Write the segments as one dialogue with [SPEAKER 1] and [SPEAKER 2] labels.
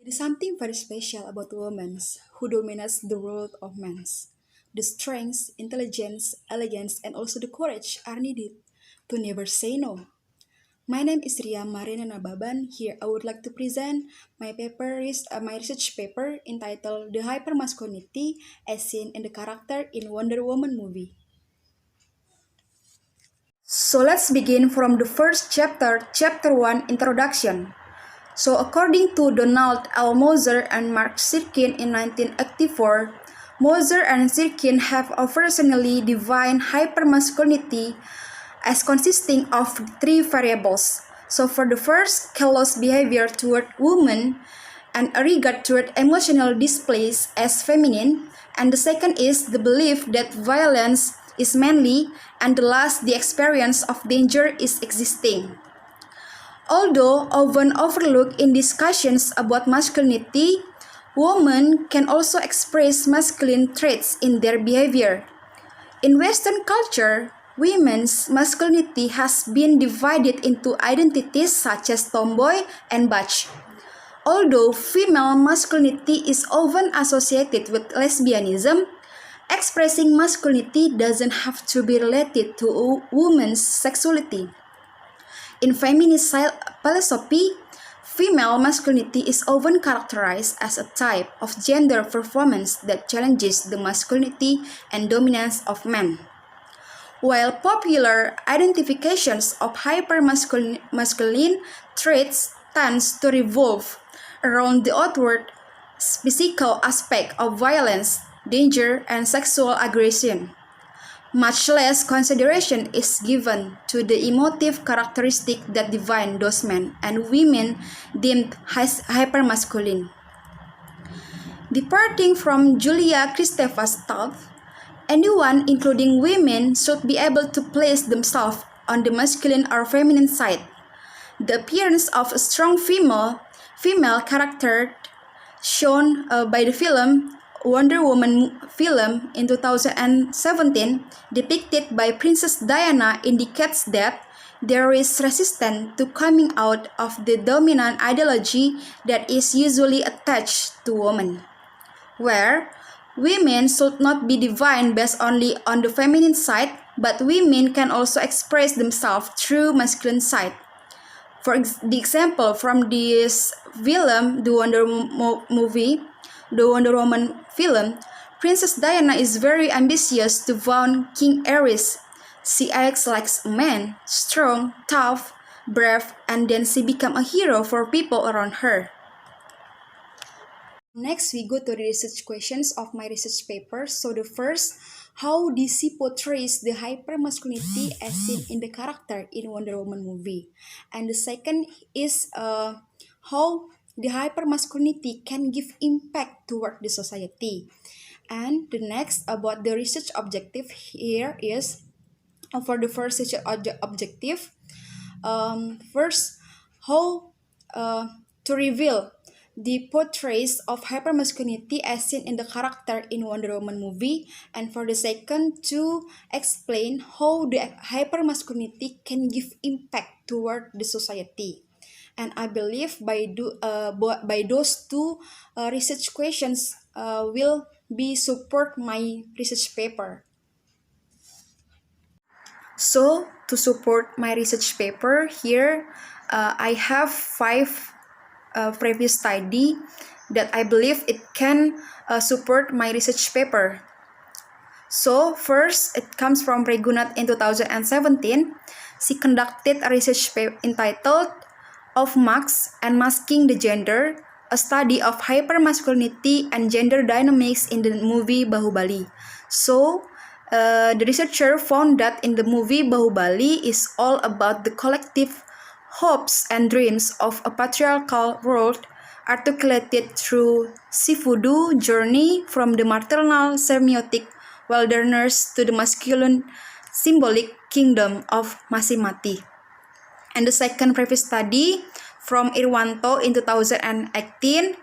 [SPEAKER 1] It is something very special about women who dominates the world of men. The strength, intelligence, elegance, and also the courage are needed to never say no. My name is Ria Marina Nababan. Here I would like to present my research paper entitled The Hypermasculinity as Seen in the Character in Wonder Woman movie. So let's begin from the first chapter, Chapter 1, Introduction. So according to Donald L. Moser and Mark Sirkin in 1984, Moser and Sirkin have originally defined hypermasculinity as consisting of three variables. So for the first, callous behavior toward women, and a regard toward emotional displays as feminine, and the second is the belief that violence is manly, and the last, the experience of danger is existing. Although often overlooked in discussions about masculinity, women can also express masculine traits in their behavior. In Western culture, women's masculinity has been divided into identities such as tomboy and butch. Although female masculinity is often associated with lesbianism, expressing masculinity doesn't have to be related to women's sexuality. In feminist philosophy, female masculinity is often characterized as a type of gender performance that challenges the masculinity and dominance of men. While popular identifications of hypermasculine traits tends to revolve around the outward physical aspect of violence, danger, and sexual aggression, much less consideration is given to the emotive characteristics that define those men and women deemed hypermasculine. Departing from Julia Kristeva's thought, anyone, including women, should be able to place themselves on the masculine or feminine side. The appearance of a strong female character shown by the film Wonder Woman film in 2017 depicted by Princess Diana indicates that there is resistance to coming out of the dominant ideology that is usually attached to women, where women should not be defined based only on the feminine side, but women can also express themselves through masculine side. For the example from this film, the Wonder Woman film, Princess Diana is very ambitious to wound King Ares. She acts like a man, strong, tough, brave, and then she becomes a hero for people around her. Next, we go to the research questions of my research paper. So the first, how DC portrays the hypermasculinity as seen in the character in Wonder Woman movie. And the second is how the hypermasculinity can give impact toward the society. And the next about the research objective here is for the first research objective, first, how to reveal the portraits of hypermasculinity as seen in the character in Wonder Woman movie, and for the second, to explain how the hypermasculinity can give impact toward the society. And I believe by those two research questions will be support my research paper. So to support my research paper here, I have five previous study that I believe it can support my research paper. So first, it comes from Regunat in 2017. She conducted a research paper entitled "Of Marks and Masking the Gender, a study of hypermasculinity and gender dynamics in the movie Bahubali." So, the researcher found that in the movie Bahubali is all about the collective hopes and dreams of a patriarchal world articulated through Sifudu journey from the maternal semiotic wilderness to the masculine symbolic kingdom of Masimati. And the second previous study from Irwanto in 2018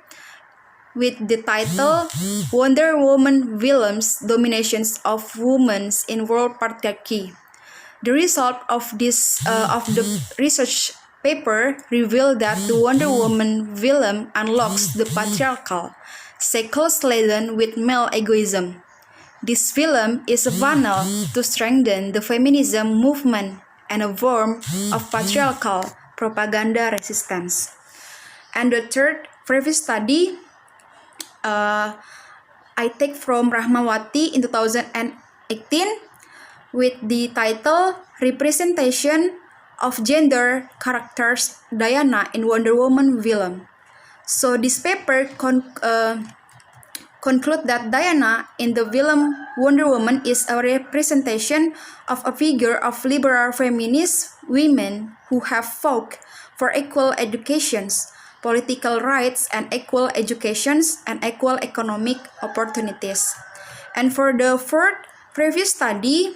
[SPEAKER 1] with the title Wonder Woman Villains Dominations of Women in World Patriarchy. The result of the research paper revealed that the Wonder Woman villain unlocks the patriarchal cycles laden with male egoism. This film is a funnel to strengthen the feminism movement and a form of patriarchal propaganda resistance. And the third previous study I take from Rahmawati in 2018 with the title Representation of Gender Characters Diana in Wonder Woman Villain. So this paper conclude that Diana in the villain Wonder Woman is a representation of a figure of liberal feminist women who have fought for equal educations, political rights, and equal educations and equal economic opportunities. And for the fourth previous study,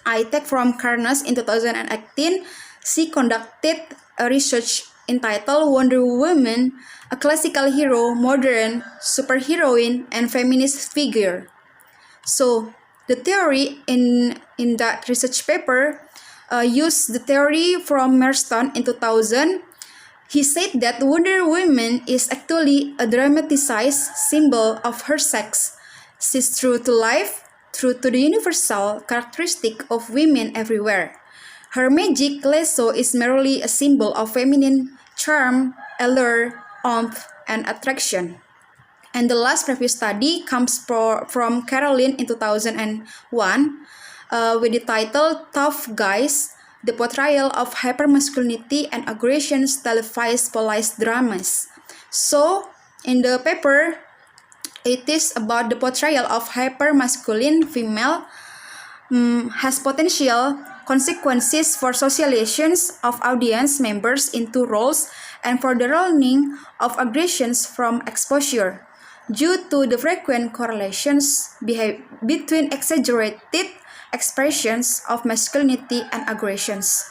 [SPEAKER 1] I take from Carnes in 2018. She conducted a research entitled Wonder Woman, a classical hero, modern superheroine, and feminist figure. So the theory in that research paper used the theory from Marston in 2000. He said that Wonder Woman is actually a dramatized symbol of her sex. She's true to life, true to the universal characteristic of women everywhere. Her magic lasso is merely a symbol of feminine charm, allure, warmth, and attraction. And the last previous study comes from Caroline in 2001 with the title Tough Guys, the portrayal of hypermasculinity and aggressions televised police dramas. So, in the paper, it is about the portrayal of hypermasculine female has potential consequences for socializations of audience members into roles and for the learning of aggressions from exposure due to the frequent correlations between exaggerated expressions of masculinity and aggressions.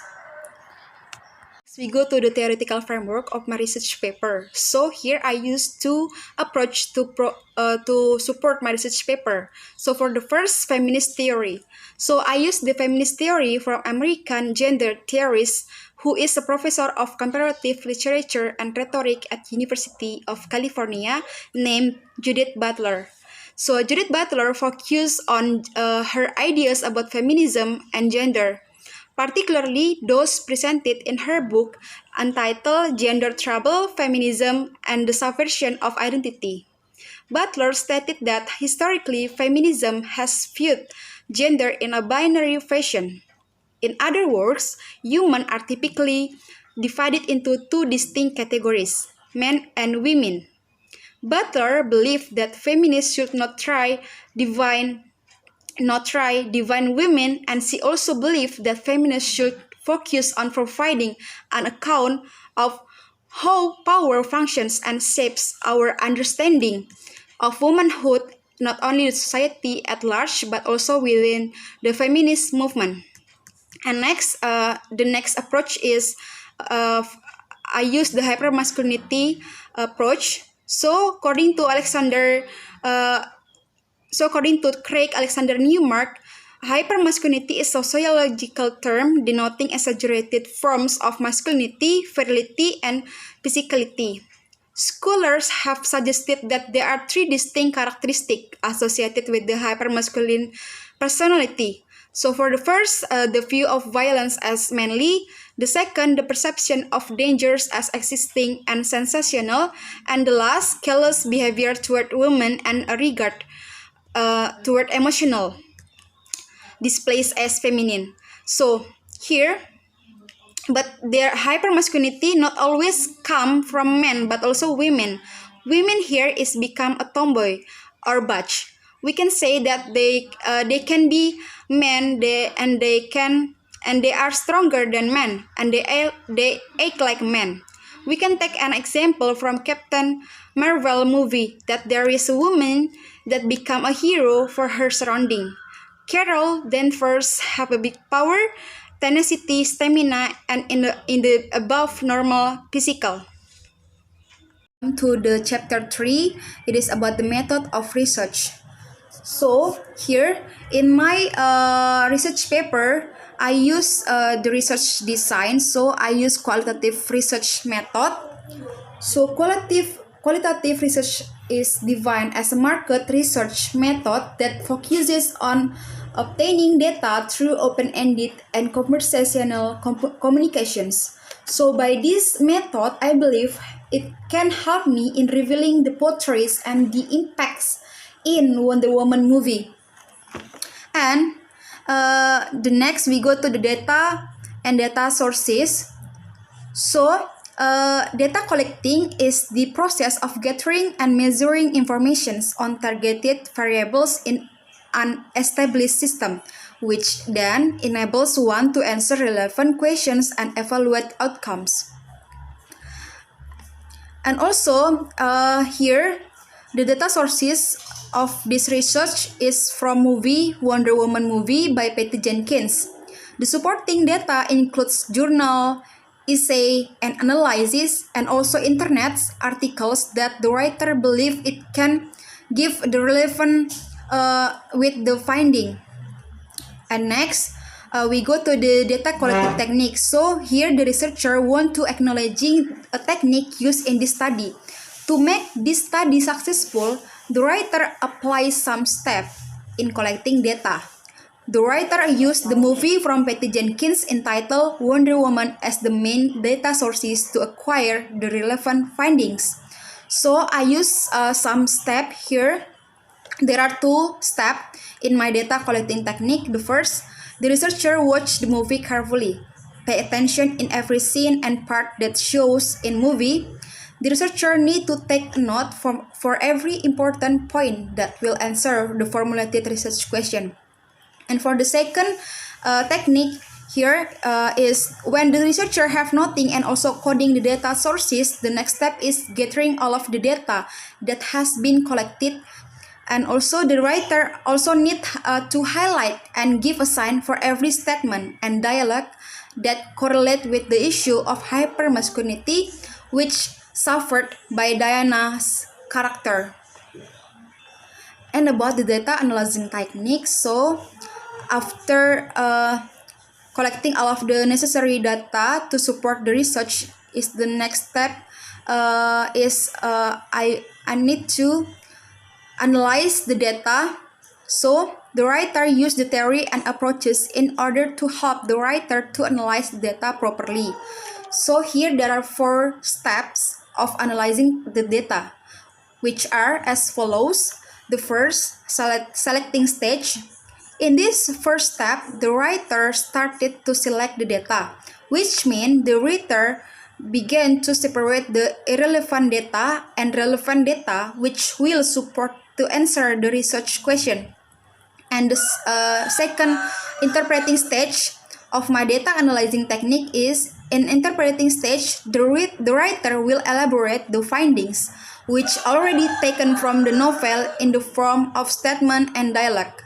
[SPEAKER 1] We go to the theoretical framework of my research paper. So here I use two approaches to support my research paper. So for the first, feminist theory. So I use the feminist theory from American gender theorist who is a professor of comparative literature and rhetoric at University of California named Judith Butler. So Judith Butler focused on her ideas about feminism and gender, particularly those presented in her book entitled Gender Trouble, Feminism, and the Subversion of Identity. Butler stated that historically feminism has viewed gender in a binary fashion. In other words, humans are typically divided into two distinct categories, men and women. Butler believed that feminists should not try divine women, and she also believed that feminists should focus on providing an account of how power functions and shapes our understanding of womanhood, not only in society at large, but also within the feminist movement. And next, the next approach is I use the hypermasculinity approach. So according to Craig Alexander Newmark, hypermasculinity is a sociological term denoting exaggerated forms of masculinity, virility, and physicality. Scholars have suggested that there are three distinct characteristics associated with the hypermasculine personality. So for the first, the view of violence as manly, the second, the perception of dangers as existing and sensational, and the last, callous behavior toward women and a regard toward emotional displays as feminine. So here, but their hypermasculinity not always come from men but also women. Women here is become a tomboy or butch. We can say that they can be men, they are stronger than men, and they act like men. We can take an example from Captain Marvel movie that there is a woman that become a hero for her surrounding. Carol Danvers have a big power, tenacity, stamina, and in the above normal physical. To the chapter 3, it is about the method of research. So here in my research paper, I use the research design, so I use qualitative research method. So qualitative research is defined as a market research method that focuses on obtaining data through open-ended and conversational communications. So by this method, I believe it can help me in revealing the portraits and the impacts in Wonder Woman movie. And the next we go to the data and data sources. So data collecting is the process of gathering and measuring information on targeted variables in an established system, which then enables one to answer relevant questions and evaluate outcomes. And also here, the data sources of this research is from movie Wonder Woman movie by Patty Jenkins. The supporting data includes journal, essay, and analysis, and also internet articles that the writer believe it can give the relevant with the finding. And next, we go to the data collecting technique. So here the researcher want to acknowledging a technique used in this study. To make this study successful, the writer applies some steps in collecting data. The writer used the movie from Patty Jenkins entitled Wonder Woman as the main data sources to acquire the relevant findings. So I use some steps here. There are two steps in my data collecting technique. The first, the researcher watched the movie carefully. Pay attention in every scene and part that shows in movie. The researcher need to take note for every important point that will answer the formulated research question. And for the second technique here is when the researcher have nothing and also coding the data sources, the next step is gathering all of the data that has been collected. And also the writer also need to highlight and give a sign for every statement and dialogue that correlate with the issue of hypermasculinity which suffered by Diana's character. And about the data analyzing technique, so after collecting all of the necessary data to support the research, is the next step I need to analyze the data. So the writer used the theory and approaches in order to help the writer to analyze the data properly. So here there are 4 steps of analyzing the data, which are as follows. The first, selecting stage. In this first step, the writer started to select the data, which means the reader began to separate the irrelevant data and relevant data which will support to answer the research question. And the second interpreting stage of my data analyzing technique is in interpreting stage, the writer will elaborate the findings which already taken from the novel in the form of statement and dialogue.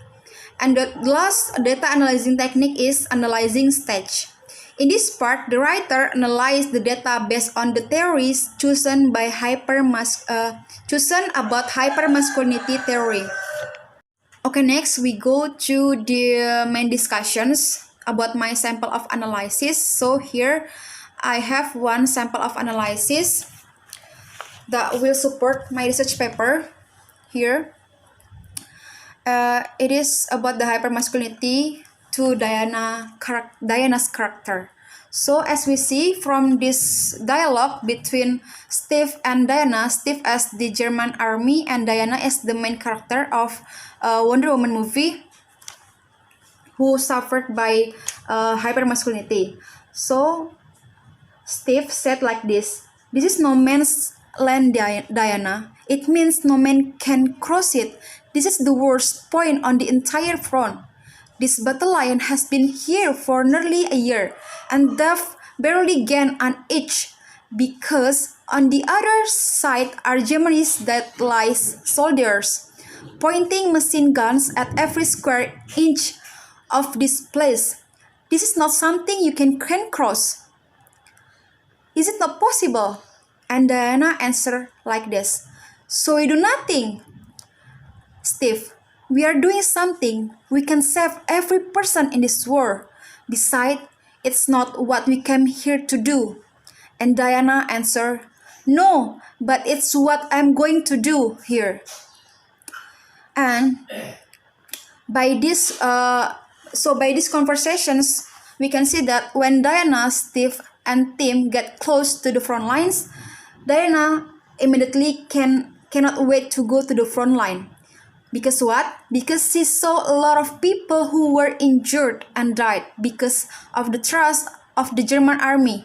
[SPEAKER 1] And the last data analyzing technique is analyzing stage. In this part, the writer analyzed the data based on the theories chosen about hypermasculinity theory. Okay, next we go to the main discussions about my sample of analysis. So here I have one sample of analysis that will support my research paper here. It is about the hypermasculinity to Diana's character. So as we see from this dialogue between Steve and Diana, Steve as the German army and Diana as the main character of Wonder Woman movie who suffered by hypermasculinity. So Steve said like this: "This is no man's land, Diana. It means no man can cross it. This is the worst point on the entire front. This battle line has been here for nearly a year, and they've barely gained an inch, because on the other side are Germany's dead-lie soldiers, pointing machine guns at every square inch of this place. This is not something you can cross. Is it not possible?" And Diana answered like this: "So we do nothing." "Steve, we are doing something. We can save every person in this war. Besides, it's not what we came here to do. And Diana answered, "No, but it's what I'm going to do here." And by this, by these conversations, we can see that when Diana, Steve, and Tim get close to the front lines, Diana immediately cannot wait to go to the front line. Because what? Because she saw a lot of people who were injured and died because of the trust of the German army.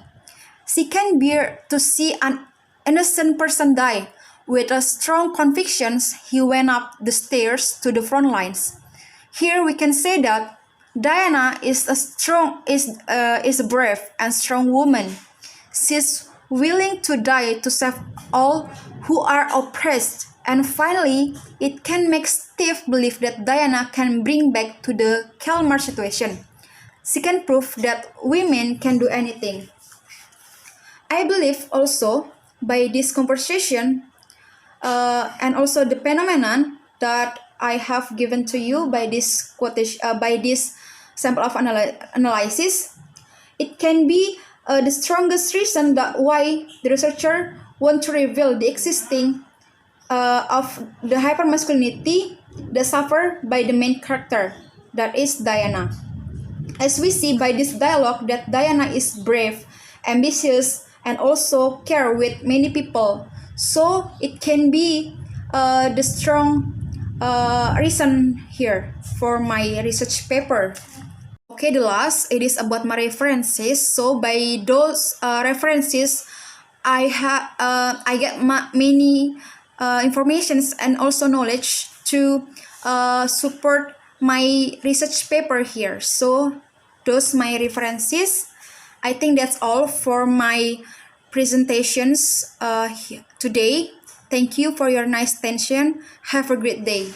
[SPEAKER 1] She can bear to see an innocent person die. With a strong convictions, he went up the stairs to the front lines. Here we can say that Diana is a brave and strong woman. She's willing to die to save all who are oppressed. And finally, it can make Steve believe that Diana can bring back to the Kalmar situation. She can prove that women can do anything. I believe also by this conversation and also the phenomenon that I have given to you by this quotation, by this sample of analysis, it can be the strongest reason that why the researcher want to reveal the existing of the hypermasculinity that suffer by the main character, that is Diana. As we see by this dialogue that Diana is brave, ambitious, and also care with many people. So it can be the strong reason here for my research paper. Okay, the last, it is about my references. So by those references, I get many informations and also knowledge to support my research paper here. So those my references. I think that's all for my presentations today. Thank you for your nice attention. Have a great day.